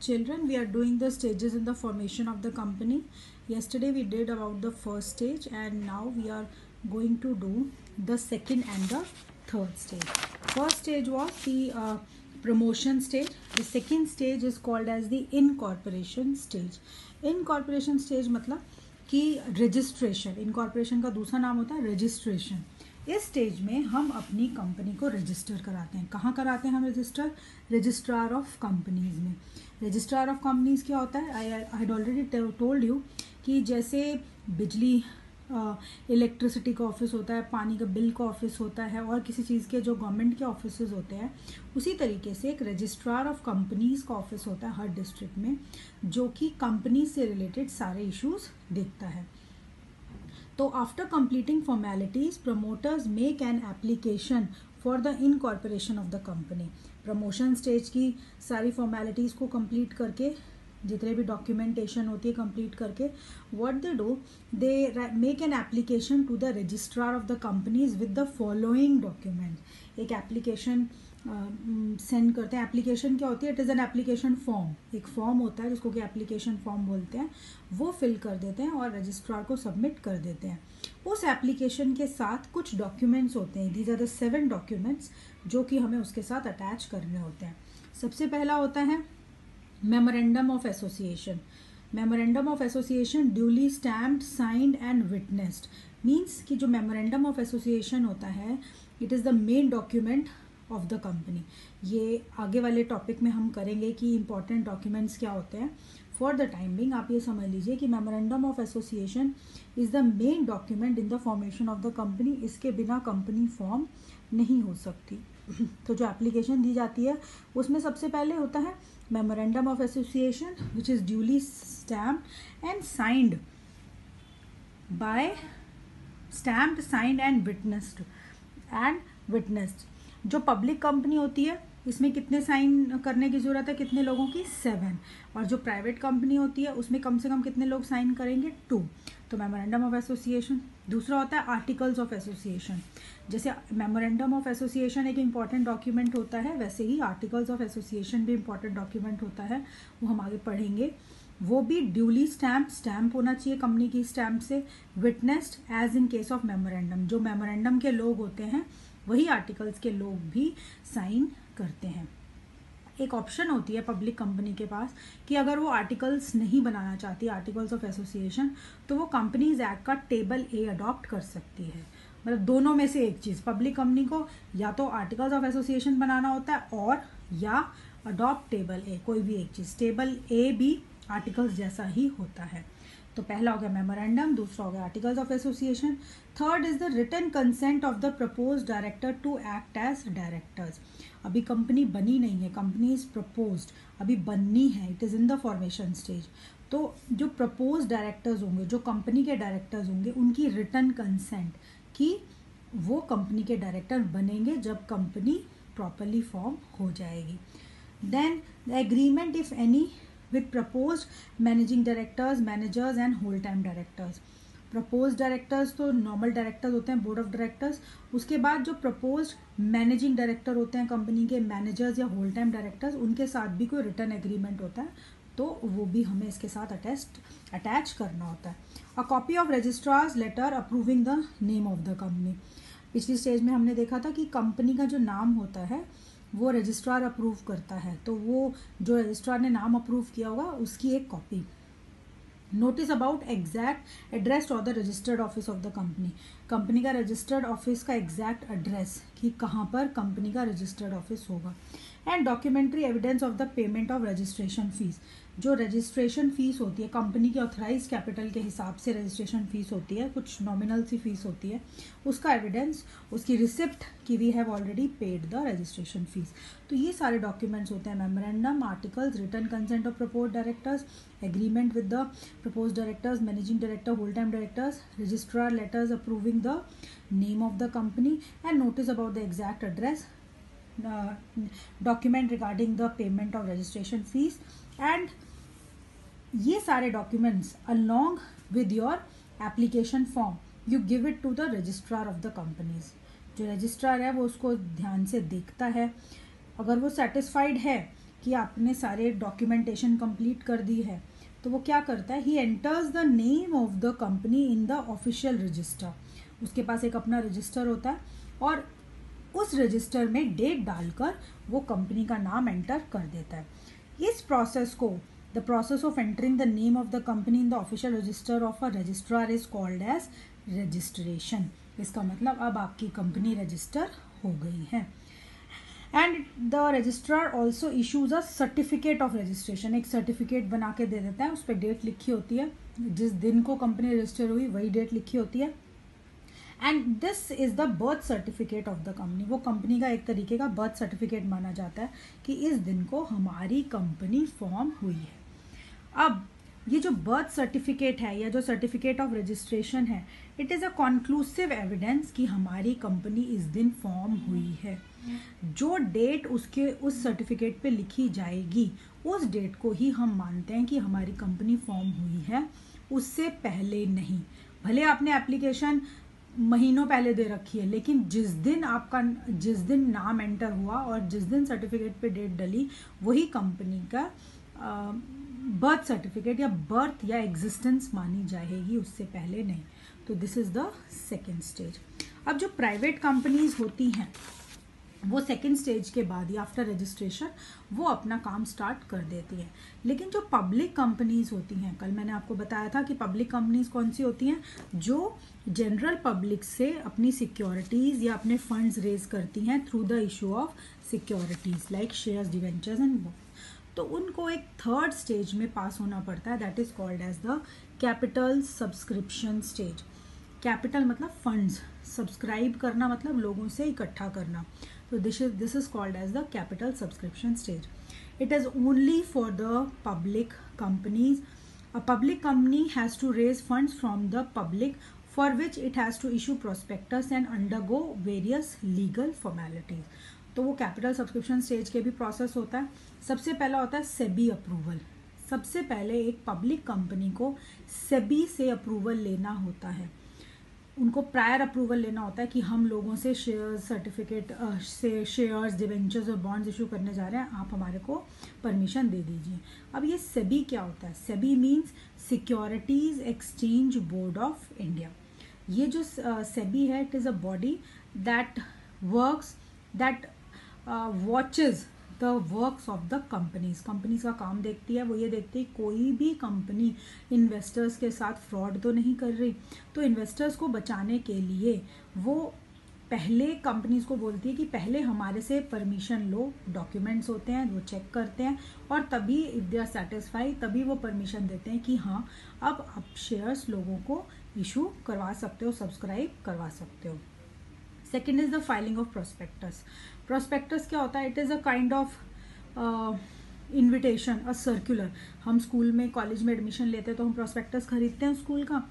Children, we are doing the stages in the formation of the company. Yesterday we did about the first stage, and now we are going to do the second and the third stage. First stage was the promotion stage. The second stage is called as the incorporation stage. Incorporation stage मतलब कि registration. Incorporation का दूसरा नाम होता है registration. इस stage में हम अपनी कंपनी को रजिस्टर कराते हैं. कहाँ कराते हैं हम रजिस्टर? रजिस्ट्रार ऑफ कंपनीज में. रजिस्ट्रार ऑफ कंपनीज क्या होता है? I had already told you कि जैसे बिजली इलेक्ट्रिसिटी का ऑफिस होता है, पानी का बिल का ऑफिस होता है, और किसी चीज़ के जो गवर्नमेंट के ऑफिस होते हैं, उसी तरीके से एक रजिस्ट्रार ऑफ कंपनीज का ऑफिस होता है हर डिस्ट्रिक्ट में, जो कि कंपनी से रिलेटेड सारे इश्यूज देखता है. तो after completing formalities promoters make an application for the incorporation of the company. Promotion stage की सारी फॉर्मेलिटीज़ को कंप्लीट करके, जितने भी डॉक्यूमेंटेशन होती है कंप्लीट करके, what they do, they make an application to the registrar of the companies with the following document. एक एप्लीकेशन सेंड करते हैं. एप्लीकेशन क्या होती है? It is an application form. एक फॉर्म होता है जिसको कि एप्लीकेशन फॉर्म बोलते हैं. वो फिल कर देते हैं और रजिस्ट्रार को सबमिट कर देते हैं. उस एप्लीकेशन के साथ कुछ डॉक्यूमेंट्स होते हैं. दीज आर द 7 डॉक्यूमेंट्स जो कि हमें उसके साथ अटैच करने होते हैं. सबसे पहला होता है memorandum of association. Memorandum of association duly stamped, signed and witnessed. Means कि जो मेमोरेंडम ऑफ एसोसिएशन होता है, it is the main document of the company. ये आगे वाले टॉपिक में हम करेंगे कि इंपॉर्टेंट डॉक्यूमेंट्स क्या होते हैं. फॉर द टाइम बिंग आप ये समझ लीजिए कि memorandum of association is the main document in the formation of the company. इसके बिना कंपनी फॉर्म नहीं हो सकती. तो जो एप्लीकेशन दी जाती है उसमें सबसे पहले होता है memorandum of association which is duly stamped and signed by stamped, signed and witnessed. जो पब्लिक कंपनी होती है इसमें कितने साइन करने की ज़रूरत है? कितने लोगों की? 7. और जो प्राइवेट कंपनी होती है उसमें कम से कम कितने लोग साइन करेंगे? 2. तो मेमोरेंडम ऑफ एसोसिएशन. दूसरा होता है आर्टिकल्स ऑफ एसोसिएशन. जैसे मेमोरेंडम ऑफ एसोसिएशन एक इम्पॉर्टेंट डॉक्यूमेंट होता है, वैसे ही आर्टिकल्स ऑफ एसोसिएशन भी इम्पॉर्टेंट डॉक्यूमेंट होता है. वो हम आगे पढ़ेंगे. वो भी ड्यूली स्टैम्प होना चाहिए कंपनी की स्टैम्प से. Witnessed as in case of memorandum. जो मेमोरेंडम के लोग होते हैं वही आर्टिकल्स के लोग भी साइन करते हैं. एक ऑप्शन होती है पब्लिक कंपनी के पास कि अगर वो आर्टिकल्स नहीं बनाना चाहती, आर्टिकल्स ऑफ एसोसिएशन, तो वो कंपनीज एक्ट का टेबल ए अडॉप्ट कर सकती है. मतलब दोनों में से एक चीज़. पब्लिक कंपनी को या तो आर्टिकल्स ऑफ एसोसिएशन बनाना होता है और या अडॉप्ट टेबल ए. कोई भी एक चीज़. टेबल ए भी आर्टिकल्स जैसा ही होता है. तो पहला हो गया मेमोरेंडम, दूसरा हो गया articles of association. Third is the written consent of the proposed director to act as directors. अभी कंपनी बनी नहीं है, कंपनी इज प्रपोज्ड, अभी बननी है, it is in the formation stage. तो जो प्रपोज डायरेक्टर्स होंगे, जो कंपनी के डायरेक्टर्स होंगे, उनकी रिटन कंसेंट कि वो कंपनी के डायरेक्टर बनेंगे जब कंपनी प्रॉपरली फॉर्म हो जाएगी. Then the agreement if any with proposed managing directors, managers and whole time directors. proposed directors तो normal directors होते हैं, board of directors. उसके बाद जो proposed managing director होते हैं कंपनी के, managers या whole time directors, उनके साथ भी कोई written agreement होता है, तो वो भी हमें इसके साथ अटैच करना होता है. A copy of registrar's letter approving the name of the company. पिछली स्टेज में हमने देखा था कि कंपनी का जो नाम होता है वो रजिस्ट्रार अप्रूव करता है. तो वो जो रजिस्ट्रार ने नाम अप्रूव किया होगा उसकी एक copy. Notice about exact address of the registered office of the company. Company का रजिस्टर्ड ऑफिस का एग्जैक्ट एड्रेस कि कहाँ पर कंपनी का रजिस्टर्ड ऑफिस होगा. And documentary evidence of the payment of registration fees. जो रजिस्ट्रेशन फीस होती है कंपनी के ऑथराइज कैपिटल के हिसाब से रजिस्ट्रेशन फीस होती है, कुछ नॉमिनल सी फीस होती है, उसका एविडेंस, उसकी रिसिप्ट कि we have already paid the registration fees. तो ये सारे डॉक्यूमेंट्स होते हैं. Memorandum, articles, written consent of proposed directors, agreement with the proposed directors, managing director, whole time directors, registrar letters approving the name of the company, and notice about the exact address, document regarding the payment of registration fees. And ये सारे documents along with your application form you give it to the registrar of the companies. जो registrar है वो उसको ध्यान से देखता है. अगर वो सेटिस्फाइड है कि आपने सारे डॉक्यूमेंटेशन कंप्लीट कर दी है, तो वो क्या करता है, he enters the name of the company in the official register. उसके पास एक अपना रजिस्टर होता है और उस रजिस्टर में डेट डालकर वो कंपनी का नाम एंटर कर देता है। इस प्रोसेस को the process of entering the name of the company in the official register of a registrar is called as registration. इसका मतलब अब आपकी कंपनी रजिस्टर हो गई है। And the registrar also issues a certificate of registration. एक certificate बना के दे देता है, उस पर डेट लिखी होती है, जिस दिन को कंपनी रजिस्टर हुई वही डेट लिखी होती है। And this is the birth certificate of the company. वो कंपनी का एक तरीके का बर्थ सर्टिफिकेट माना जाता है कि इस दिन को हमारी कंपनी फॉर्म हुई है। अब ये जो बर्थ सर्टिफिकेट है या जो सर्टिफिकेट ऑफ रजिस्ट्रेशन है, it is a conclusive evidence कि हमारी कंपनी इस दिन फॉर्म हुई है। जो डेट उसके उस सर्टिफिकेट पे लिखी जाएगी उस डेट को ही हम मानते हैं कि हमारी कंपनी फॉर्म हुई है, उससे पहले नहीं। भले आपने एप्लीकेशन महीनों पहले दे रखी है, लेकिन जिस दिन नाम एंटर हुआ और जिस दिन सर्टिफिकेट पे डेट डली वही कंपनी का बर्थ सर्टिफिकेट या बर्थ या एग्जिस्टेंस मानी जाएगी, उससे पहले नहीं। तो this is the second stage. अब जो प्राइवेट कंपनीज होती हैं वो सेकेंड स्टेज के बाद ही आफ्टर रजिस्ट्रेशन वो अपना काम स्टार्ट कर देती है। लेकिन जो पब्लिक कंपनीज होती हैं, कल मैंने आपको बताया था कि पब्लिक कंपनीज कौन सी होती हैं, जो जनरल पब्लिक से अपनी सिक्योरिटीज़ या अपने फंड्स रेज करती हैं through the issue of securities like shares, debentures and bond. तो उनको एक थर्ड स्टेज में पास होना पड़ता है, that is called as the capital subscription stage. Capital मतलब फंड्स, सब्सक्राइब करना मतलब लोगों से इकट्ठा करना। तो this is called as the capital subscription stage. It is only for the public companies. A public company has to raise funds from the public for which it has to issue prospectus and undergo various legal formalities. तो वो capital subscription stage के भी process होता है। सबसे पहला होता है सेबी अप्रूवल। सबसे पहले एक पब्लिक कंपनी को सेबी से अप्रूवल लेना होता है, उनको प्रायर अप्रूवल लेना होता है कि हम लोगों से शेयर्स सर्टिफिकेट से शेयर्स, डिवेंचर्स और बॉन्ड्स इशू करने जा रहे हैं, आप हमारे को परमिशन दे दीजिए। अब ये सेबी क्या होता है? SEBI means securities exchange board of India. ये जो सेबी है, it is a body that works that watches the works of the companies. Companies का काम देखती है, वो ये देखती है कोई भी कंपनी इन्वेस्टर्स के साथ फ्रॉड तो नहीं कर रही। तो इन्वेस्टर्स को बचाने के लिए वो पहले कंपनीज को बोलती है कि पहले हमारे से परमिशन लो, डॉक्यूमेंट्स होते हैं वो चेक करते हैं और तभी इफ दे आर सेटिस्फाई तभी वो परमिशन देते हैं कि हाँ अब आप शेयर्स लोगों को इशू करवा सकते हो, सब्सक्राइब करवा सकते हो। Second is the filing of prospectus. Prospectus क्या होता है? It is a kind of invitation, a circular. हम स्कूल में, कॉलेज में एडमिशन लेते हैं तो हम प्रोस्पेक्टस खरीदते हैं स्कूल का।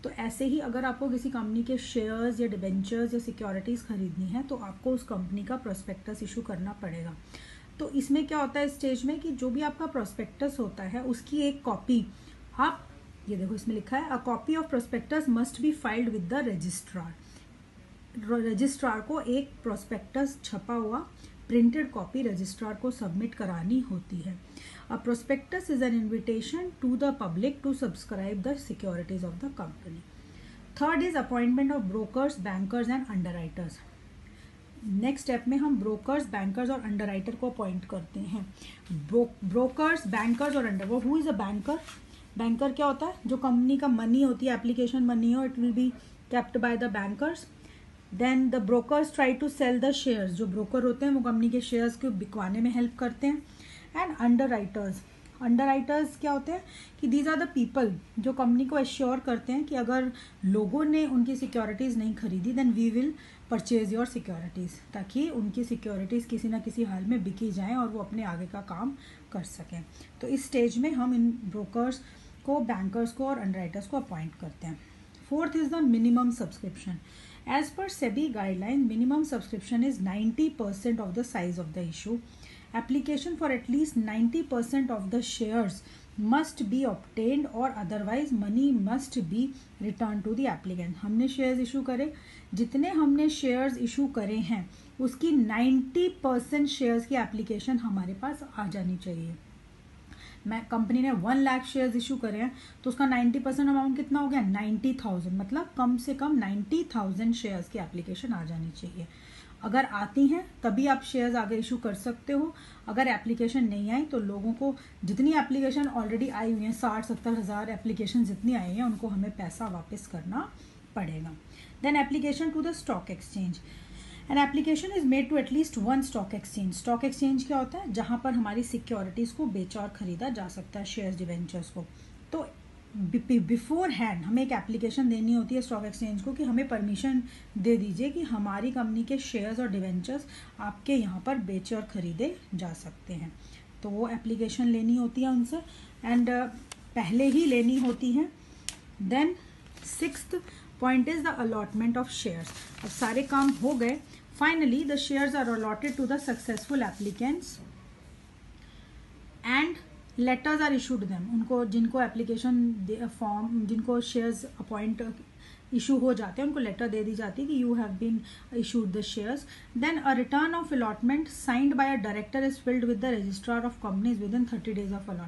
तो ऐसे ही अगर आपको किसी कंपनी के शेयर्स या डिबेंचर्स या सिक्योरिटीज़ खरीदनी है तो आपको उस कंपनी का प्रोस्पेक्टस इशू करना पड़ेगा। तो इसमें क्या होता है इस स्टेज में कि जो भी आपका प्रोस्पेक्टस होता है उसकी एक कॉपी आप, ये देखो इसमें लिखा है, a copy of prospectus must be filed with the registrar. Registrar को एक प्रोस्पेक्टस छपा हुआ प्रिंटेड कॉपी रजिस्ट्रार को सबमिट करानी होती है। A prospectus is an invitation to the public to subscribe the securities of the company. Third is appointment of brokers, bankers and underwriters. Next step में हम ब्रोकर्स, बैंकर्स और underwriter को appoint करते हैं। ब्रोकर्स, बैंकर्स और under, वो who is a banker? Banker क्या होता है? जो कंपनी का मनी होती है, एप्लीकेशन मनी हो, it will be kept by the bankers. Then the brokers try to sell the shares. जो ब्रोकर होते हैं वो कंपनी के शेयर्स को बिकवाने में हेल्प करते हैं। एंड अंडरराइटर्स, अंडरराइटर्स क्या होते हैं कि दीज आर द पीपल जो कंपनी को एश्योर करते हैं कि अगर लोगों ने उनकी सिक्योरिटीज़ नहीं खरीदी then we will purchase your securities, ताकि उनकी सिक्योरिटीज़ किसी ना किसी हाल में बिकी जाएं और वो अपने आगे का काम कर सकें। तो इस स्टेज में हम इन ब्रोकर्स को, बैंकर्स को और अंडरराइटर्स को अपॉइंट करते हैं। Fourth is the minimum subscription. As per SEBI guideline, minimum subscription is 90% of the size of the issue. Application for at least 90% of the shares must be obtained or otherwise money must be returned to the applicant. हमने shares issue करे, जितने हमने shares issue करे हैं उसकी 90% shares की application हमारे पास आ जानी चाहिए। मैं कंपनी ने 1 लाख शेयर्स इशू करे हैं तो उसका 90% अमाउंट कितना हो गया 90,000, मतलब कम से कम 90,000 शेयर्स की एप्लीकेशन आ जानी चाहिए। अगर आती हैं तभी आप शेयर्स आगे इशू कर सकते हो। अगर एप्लीकेशन नहीं आई तो लोगों को जितनी एप्लीकेशन ऑलरेडी आई हुई हैं 60-70 हज़ार एप्लीकेशन जितनी आई हैं उनको हमें पैसा वापस करना पड़ेगा। Then application to the stock exchange. An application is made to at least 1 stock exchange. Stock exchange क्या होता है, जहां पर हमारी सिक्योरिटीज को बेचा और खरीदा जा सकता है, शेयर्स डिवेंचर्स को। तो बिफोर हैंड हमें एक एप्लीकेशन देनी होती है स्टॉक एक्सचेंज को कि हमें परमिशन दे दीजिए कि हमारी कंपनी के शेयर्स और डिवेंचर्स आपके यहाँ पर बेचे और खरीदे जा सकते हैं। तो वो एप्लीकेशन लेनी होती है उनसे, एंड पहले ही लेनी होती है। Then 6th point is the allotment of shares. अब सारे काम हो गए। Finally the shares are allotted to the successful applicants and letters are issued them. उनको जिनको एप्लीकेशन फॉर्म, जिनको शेयर्स अपॉइंट इशू हो जाते हैं उनको लेटर दे दी जाती है कि you have been issued the shares. Then a return of allotment signed by a director is filed with the registrar of companies within 30 days of allotment.